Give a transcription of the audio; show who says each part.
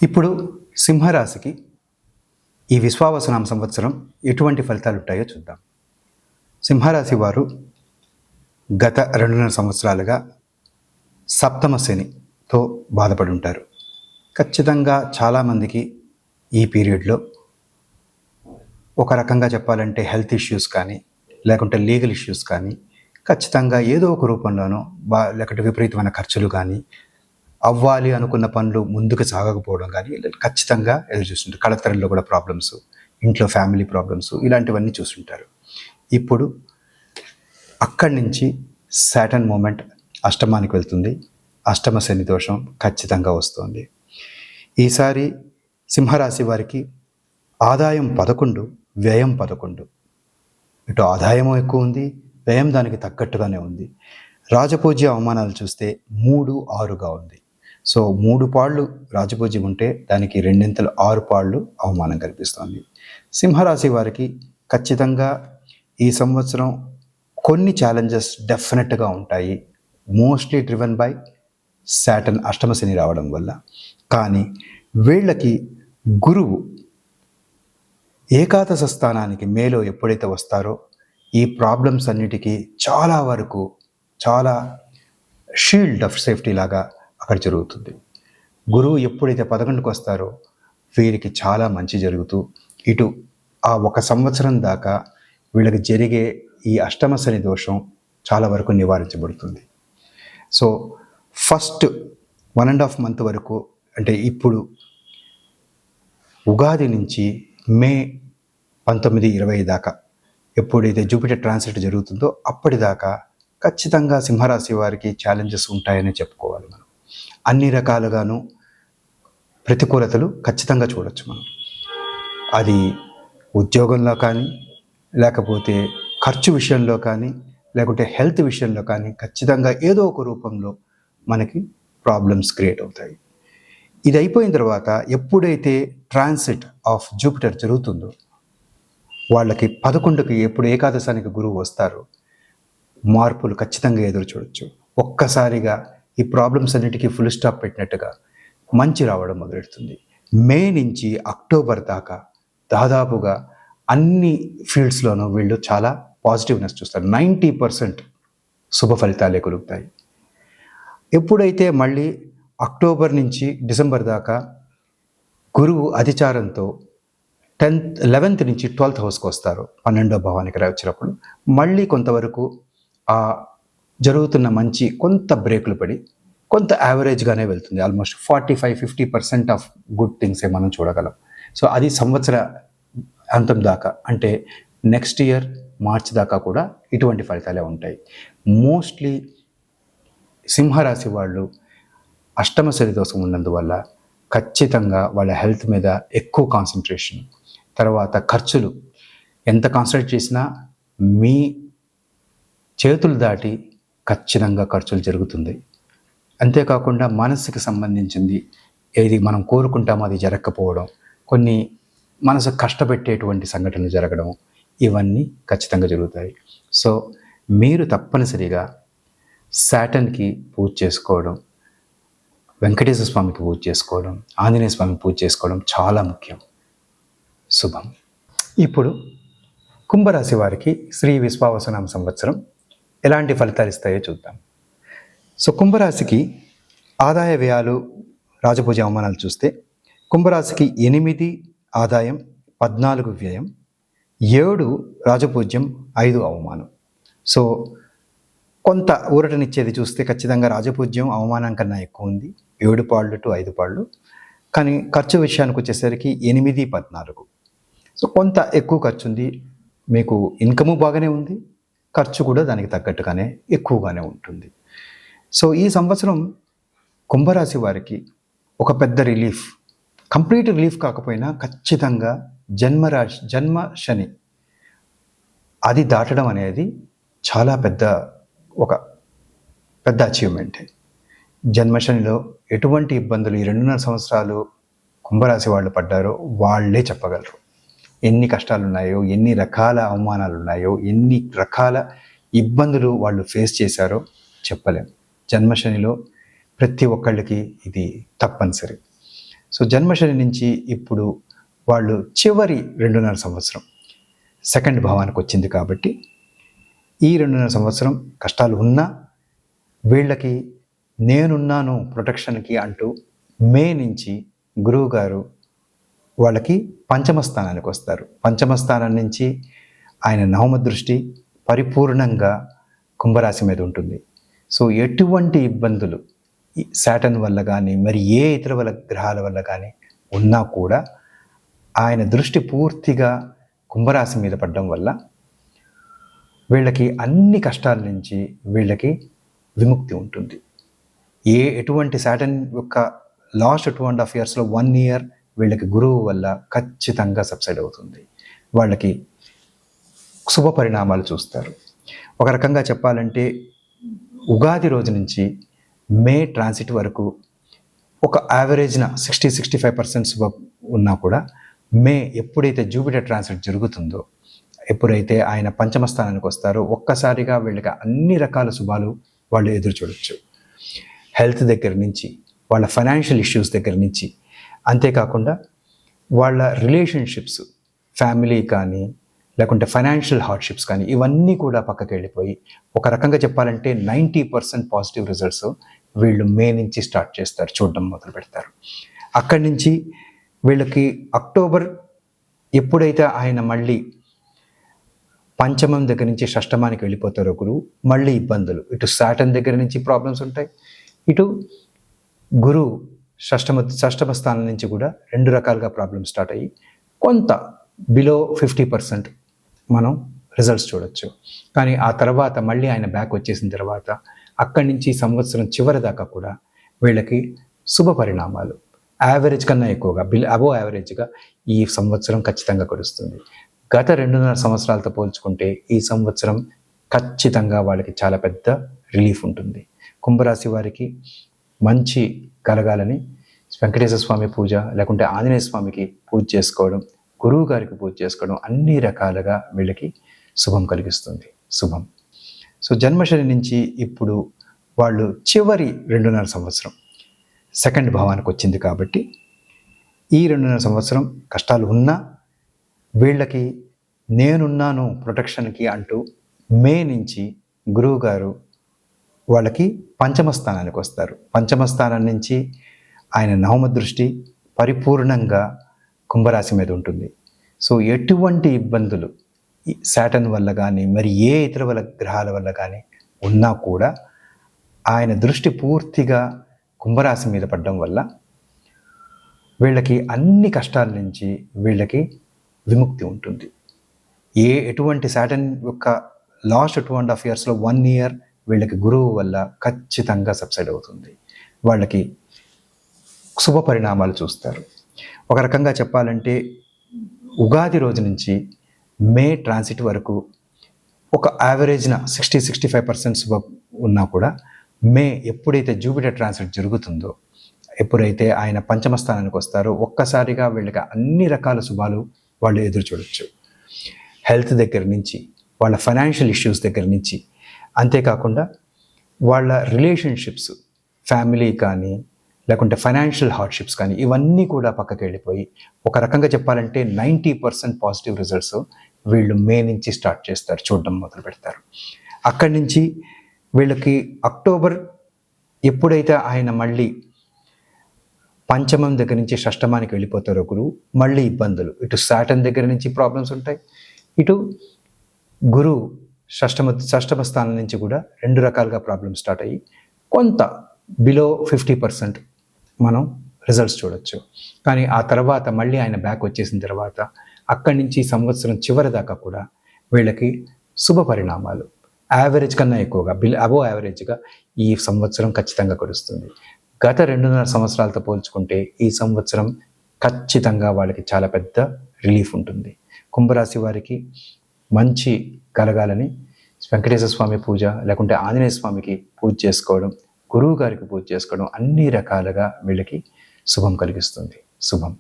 Speaker 1: ఇప్పుడు సింహరాశికి ఈ విశ్వావసునామ సంవత్సరం ఎటువంటి ఫలితాలు ఉంటాయో చూద్దాం. సింహరాశి వారు గత 2.5 సంవత్సరాలుగా సప్తమ శనితో బాధపడి ఉంటారు. ఖచ్చితంగా చాలామందికి ఈ పీరియడ్లో ఒక రకంగా చెప్పాలంటే హెల్త్ ఇష్యూస్ కానీ, లేకుంటే లీగల్ ఇష్యూస్ కానీ, ఖచ్చితంగా ఏదో ఒక రూపంలోనో లేకుంటే విపరీతమైన ఖర్చులు కానీ, అవ్వాలి అనుకున్న పనులు ముందుకు సాగకపోవడం కానీ ఖచ్చితంగా ఎదురు చూస్తుంటారు. కళతరంలో కూడా ప్రాబ్లమ్స్, ఇంట్లో ఫ్యామిలీ ప్రాబ్లమ్స్, ఇలాంటివన్నీ చూస్తుంటారు. ఇప్పుడు అక్కడి నుంచి సాటర్న్ మూమెంట్ అష్టమానికి వెళ్తుంది. అష్టమ శని దోషం ఖచ్చితంగా వస్తుంది. ఈసారి సింహరాశి వారికి ఆదాయం 11, వ్యయం 11. ఇటు ఆదాయం ఎక్కువ ఉంది, వ్యయం దానికి తగ్గట్టుగానే ఉంది. రాజపూజ్య అవమానాలు చూస్తే 3, 6గా ఉంది. సో 3 పాళ్ళు రాజపూజ్యం ఉంటే దానికి 2 6 పాళ్ళు అవమానం కనిపిస్తుంది. సింహరాశి వారికి ఖచ్చితంగా ఈ సంవత్సరం కొన్ని ఛాలెంజెస్ డెఫినెట్గా ఉంటాయి. మోస్ట్లీ డ్రివెన్ బై సాటర్న్ అష్టమ శని రావడం వల్ల. కానీ వీళ్ళకి గురువు ఏకాదశ స్థానానికి మేలో ఎప్పుడైతే వస్తారో ఈ ప్రాబ్లమ్స్ అన్నిటికీ చాలా వరకు చాలా షీల్డ్ ఆఫ్ సేఫ్టీ లాగా అక్కడ జరుగుతుంది. గురువు ఎప్పుడైతే 11కి వస్తారో వీరికి చాలా మంచి జరుగుతూ ఇటు ఆ 1 సంవత్సరం దాకా వీళ్ళకి జరిగే ఈ అష్టమ శని దోషం చాలా వరకు నివారించబడుతుంది. సో ఫస్ట్ 1.5 మంత్ వరకు, అంటే ఇప్పుడు ఉగాది నుంచి మే 19, 20 దాకా ఎప్పుడైతే జూపిటర్ ట్రాన్సిట్ జరుగుతుందో అప్పటిదాకా ఖచ్చితంగా సింహరాశి వారికి ఛాలెంజెస్ ఉంటాయని చెప్పుకోవాలి. మనం అన్ని రకాలుగాను ప్రతికూలతలు ఖచ్చితంగా చూడొచ్చు. మనం అది ఉద్యోగంలో కానీ, లేకపోతే ఖర్చు విషయంలో కానీ, లేకుంటే హెల్త్ విషయంలో కానీ ఖచ్చితంగా ఏదో ఒక రూపంలో మనకి ప్రాబ్లమ్స్ క్రియేట్ అవుతాయి. ఇది అయిపోయిన తర్వాత ఎప్పుడైతే ట్రాన్సిట్ ఆఫ్ జూపిటర్ జరుగుతుందో వాళ్ళకి 11కి ఎప్పుడు ఏకాదశానికి గురువు వస్తారో మార్పులు ఖచ్చితంగా ఎదురు చూడొచ్చు. ఒక్కసారిగా ఈ ప్రాబ్లమ్స్ అన్నిటికీ ఫుల్ స్టాప్ పెట్టినట్టుగా మంచి రావడం మొదలెడుతుంది. మే నుంచి అక్టోబర్ దాకా దాదాపుగా అన్ని ఫీల్డ్స్లోనూ వీళ్ళు చాలా పాజిటివ్నెస్ చూస్తారు. 90% శుభ ఫలితాలే కలుగుతాయి. ఎప్పుడైతే మళ్ళీ అక్టోబర్ నుంచి డిసెంబర్ దాకా గురువు అధిచారంతో 11th నుంచి 12th హౌస్కి వస్తారు, 12వ భావానికి వచ్చినప్పుడు మళ్ళీ కొంతవరకు ఆ జరుగుతున్న మంచి కొంత బ్రేకులు పడి కొంత యావరేజ్గానే వెళ్తుంది. ఆల్మోస్ట్ 45-50% ఆఫ్ గుడ్ థింగ్సే మనం చూడగలం. సో అది సంవత్సర అంతం దాకా, అంటే నెక్స్ట్ ఇయర్ మార్చ్ దాకా కూడా ఇటువంటి ఫలితాలే ఉంటాయి. మోస్ట్లీ సింహరాశి వాళ్ళు అష్టమ శని దోషం ఉన్నందువల్ల ఖచ్చితంగా వాళ్ళ హెల్త్ మీద ఎక్కువ కాన్సన్ట్రేషన్, తర్వాత ఖర్చులు ఎంత కాన్సన్ట్రేట్ చేసినా మీ చేతులు దాటి ఖచ్చితంగా ఖర్చులు జరుగుతుంది. అంతేకాకుండా మనసుకి సంబంధించింది ఏది మనం కోరుకుంటామో అది జరగకపోవడం, కొన్ని మనసు కష్టపెట్టేటువంటి సంఘటనలు జరగడం, ఇవన్నీ ఖచ్చితంగా జరుగుతాయి. సో మీరు తప్పనిసరిగా సాటర్న్కి పూజ చేసుకోవడం, వెంకటేశ్వర స్వామికి పూజ చేసుకోవడం, ఆంజనేయ స్వామికి పూజ చేసుకోవడం చాలా ముఖ్యం. శుభం. ఇప్పుడు కుంభరాశి వారికి శ్రీ విశ్వావసునామ సంవత్సరం ఎలాంటి ఫలితాలు ఇస్తాయో చూద్దాం. సో కుంభరాశికి ఆదాయ వ్యయాలు రాజపూజ అవమానాలు చూస్తే కుంభరాశికి 8 ఆదాయం, 14 వ్యయం, 7 రాజపూజ్యం, 5 అవమానం. సో కొంత ఊరటనిచ్చేది చూస్తే ఖచ్చితంగా రాజపూజ్యం అవమానం కన్నా ఎక్కువ ఉంది, 7 పాళ్ళు టు 5 పాళ్ళు. కానీ ఖర్చు విషయానికి వచ్చేసరికి 8, 14. సో కొంత ఎక్కువ ఖర్చు ఉంది. మీకు ఇన్కము బాగానే ఉంది, ఖర్చు కూడా దానికి తగ్గట్టుగానే ఎక్కువగానే ఉంటుంది. సో ఈ సంవత్సరం కుంభరాశి వారికి ఒక పెద్ద రిలీఫ్, కంప్లీట్ రిలీఫ్ కాకపోయినా ఖచ్చితంగా జన్మ శని అది దాటడం అనేది చాలా ఒక పెద్ద అచీవ్మెంటే. జన్మశనిలో ఎటువంటి ఇబ్బందులు ఈ 2.5 సంవత్సరాలు కుంభరాశి వాళ్ళు పడ్డారో వాళ్ళే చెప్పగలరు. ఎన్ని కష్టాలు ఉన్నాయో, ఎన్ని రకాల అవమానాలు ఉన్నాయో, ఎన్ని రకాల ఇబ్బందులు వాళ్ళు ఫేస్ చేశారో చెప్పలేం. జన్మశనిలో ప్రతి ఒక్కళ్ళకి ఇది తప్పనిసరి. సో జన్మశని నుంచి ఇప్పుడు వాళ్ళు చివరి 2.5 సంవత్సరం సెకండ్ భావానికి వచ్చింది కాబట్టి ఈ 2.5 సంవత్సరం కష్టాలు ఉన్నా వీళ్ళకి నేనున్నాను ప్రొటెక్షన్కి అంటూ మే నుంచి గురువు గారు వాళ్ళకి పంచమ స్థానానికి వస్తారు. పంచమ స్థానం నుంచి ఆయన నవమ దృష్టి పరిపూర్ణంగా కుంభరాశి మీద ఉంటుంది. సో ఎటువంటి ఇబ్బందులు సాటర్న్ వల్ల కానీ మరి ఏ ఇతర గ్రహాల వల్ల కానీ ఉన్నా కూడా ఆయన దృష్టి పూర్తిగా కుంభరాశి మీద పడడం వల్ల వీళ్ళకి అన్ని కష్టాల నుంచి వీళ్ళకి విముక్తి ఉంటుంది. ఎటువంటి సాటర్న్ యొక్క లాస్ట్ 2.5 yearsలో 1 year వీళ్ళకి గురువు వల్ల ఖచ్చితంగా సబ్సైడ్ అవుతుంది. వాళ్ళకి శుభ పరిణామాలు చూస్తారు. ఒక రకంగా చెప్పాలంటే ఉగాది రోజు నుంచి మే ట్రాన్సిట్ వరకు ఒక యావరేజ్న 60-65% శుభ ఉన్నా కూడా మే ఎప్పుడైతే జూపిటర్ ట్రాన్సిట్ జరుగుతుందో, ఎప్పుడైతే ఆయన పంచమ స్థానానికి వస్తారో ఒక్కసారిగా వీళ్ళకి అన్ని రకాల శుభాలు వాళ్ళు ఎదురు చూడొచ్చు. హెల్త్ దగ్గర నుంచి, వాళ్ళ ఫైనాన్షియల్ ఇష్యూస్ దగ్గర నుంచి, అంతేకాకుండా వాళ్ళ రిలేషన్షిప్స్, ఫ్యామిలీ కానీ లేకుంటే ఫైనాన్షియల్ హార్డ్షిప్స్ కానీ ఇవన్నీ కూడా పక్కకి వెళ్ళిపోయి ఒక రకంగా చెప్పాలంటే 90% పాజిటివ్ రిజల్ట్స్ వీళ్ళు మే నుంచి స్టార్ట్ చేస్తారు, చూడడం మొదలు పెడతారు. అక్కడి నుంచి వీళ్ళకి అక్టోబర్ ఎప్పుడైతే ఆయన మళ్ళీ పంచమం దగ్గర నుంచి షష్టమానికి వెళ్ళిపోతారో గురువు, మళ్ళీ ఇబ్బందులు, ఇటు సాటర్న్ దగ్గర నుంచి ప్రాబ్లమ్స్ ఉంటాయి, ఇటు గురువు షష్టమ స్థానం నుంచి కూడా 2 రకాలుగా ప్రాబ్లమ్స్ స్టార్ట్ అయ్యి కొంత బిలో 50% మనం రిజల్ట్స్ చూడొచ్చు. కానీ ఆ తర్వాత మళ్ళీ ఆయన బ్యాక్ వచ్చేసిన తర్వాత అక్కడి నుంచి సంవత్సరం చివరి దాకా కూడా వీళ్ళకి శుభ పరిణామాలు యావరేజ్ కన్నా ఎక్కువగా అబో యావరేజ్గా ఈ సంవత్సరం ఖచ్చితంగా గడుస్తుంది. గత 2.5 సంవత్సరాలతో పోల్చుకుంటే ఈ సంవత్సరం ఖచ్చితంగా వాళ్ళకి చాలా పెద్ద రిలీఫ్ ఉంటుంది. కుంభరాశి వారికి మంచి కలగాలని వెంకటేశ్వర స్వామి పూజ లేకుంటే ఆంజనేయ స్వామికి పూజ చేసుకోవడం, గురువు గారికి పూజ చేసుకోవడం అన్ని రకాలుగా వీళ్ళకి శుభం కలిగిస్తుంది. శుభం. సో జన్మశని నుంచి ఇప్పుడు వాళ్ళు చివరి 2.5 సంవత్సరం సెకండ్ భావానికి వచ్చింది కాబట్టి ఈ 2.5 సంవత్సరం కష్టాలు ఉన్నా వీళ్ళకి నేనున్నాను ప్రొటెక్షన్కి అంటూ మే నుంచి గురువు గారు వాళ్ళకి పంచమ స్థానానికి వస్తారు. పంచమ స్థానం నుంచి ఆయన నవమ దృష్టి పరిపూర్ణంగా కుంభరాశి మీద ఉంటుంది. సో ఎటువంటి ఇబ్బందులు సాటర్న్ వల్ల కానీ మరి ఏ ఇతర గ్రహాల వల్ల కానీ ఉన్నా కూడా ఆయన దృష్టి పూర్తిగా కుంభరాశి మీద పడడం వల్ల వీళ్ళకి అన్ని కష్టాల నుంచి వీళ్ళకి విముక్తి ఉంటుంది. ఎటువంటి సాటర్న్ యొక్క లాస్ట్ 2.5 yearsలో 1 year వీళ్ళకి గురువు వల్ల ఖచ్చితంగా సబ్సైడ్ అవుతుంది. వాళ్ళకి శుభ పరిణామాలు చూస్తారు. ఒక రకంగా చెప్పాలంటే ఉగాది రోజు నుంచి మే ట్రాన్సిట్ వరకు ఒక యావరేజ్న 60-65% శుభ ఉన్నా కూడా మే ఎప్పుడైతే జూపిటర్ ట్రాన్సిట్ జరుగుతుందో, ఎప్పుడైతే ఆయన పంచమ స్థానానికి వస్తారో ఒక్కసారిగా వీళ్ళకి అన్ని రకాల శుభాలు వాళ్ళు ఎదురు చూడొచ్చు. హెల్త్ దగ్గర నుంచి, వాళ్ళ ఫైనాన్షియల్ ఇష్యూస్ దగ్గర నుంచి, అంతేకాకుండా వాళ్ళ రిలేషన్షిప్స్, ఫ్యామిలీ కానీ లేకుంటే ఫైనాన్షియల్ హార్డ్షిప్స్ కానీ ఇవన్నీ కూడా పక్కకి వెళ్ళిపోయి ఒక రకంగా చెప్పాలంటే 90% పాజిటివ్ రిజల్ట్స్ వీళ్ళు మే నుంచి స్టార్ట్ చేస్తారు, చూడడం మొదలు పెడతారు. అక్కడి నుంచి వీళ్ళకి అక్టోబర్ ఎప్పుడైతే ఆయన మళ్ళీ పంచమం దగ్గర నుంచి షష్టమానికి వెళ్ళిపోతారో గురువు, మళ్ళీ ఇబ్బందులు, ఇటు సాటర్న్ దగ్గర నుంచి ప్రాబ్లమ్స్ ఉంటాయి, ఇటు గురువు షష్టమ స్థానం నుంచి కూడా 2 రకాలుగా ప్రాబ్లమ్స్ స్టార్ట్ అయ్యి కొంత బిలో 50% మనం రిజల్ట్స్ చూడొచ్చు. కానీ ఆ తర్వాత మళ్ళీ ఆయన బ్యాక్ వచ్చేసిన తర్వాత అక్కడి నుంచి సంవత్సరం చివరి దాకా కూడా వీళ్ళకి శుభ పరిణామాలు యావరేజ్ కన్నా ఎక్కువగా అబో యావరేజ్గా ఈ సంవత్సరం ఖచ్చితంగా గడుస్తుంది. గత 2.5 సంవత్సరాలతో పోల్చుకుంటే ఈ సంవత్సరం ఖచ్చితంగా వాళ్ళకి చాలా పెద్ద రిలీఫ్ ఉంటుంది. కుంభరాశి వారికి మంచి కలగాలని వెంకటేశ్వర స్వామి పూజ లేకుంటే ఆంజనేయ స్వామికి పూజ చేసుకోవడం, గురువు గారికి పూజ చేసుకోవడం అన్ని రకాలుగా వీళ్ళకి శుభం కలిగిస్తుంది. శుభం.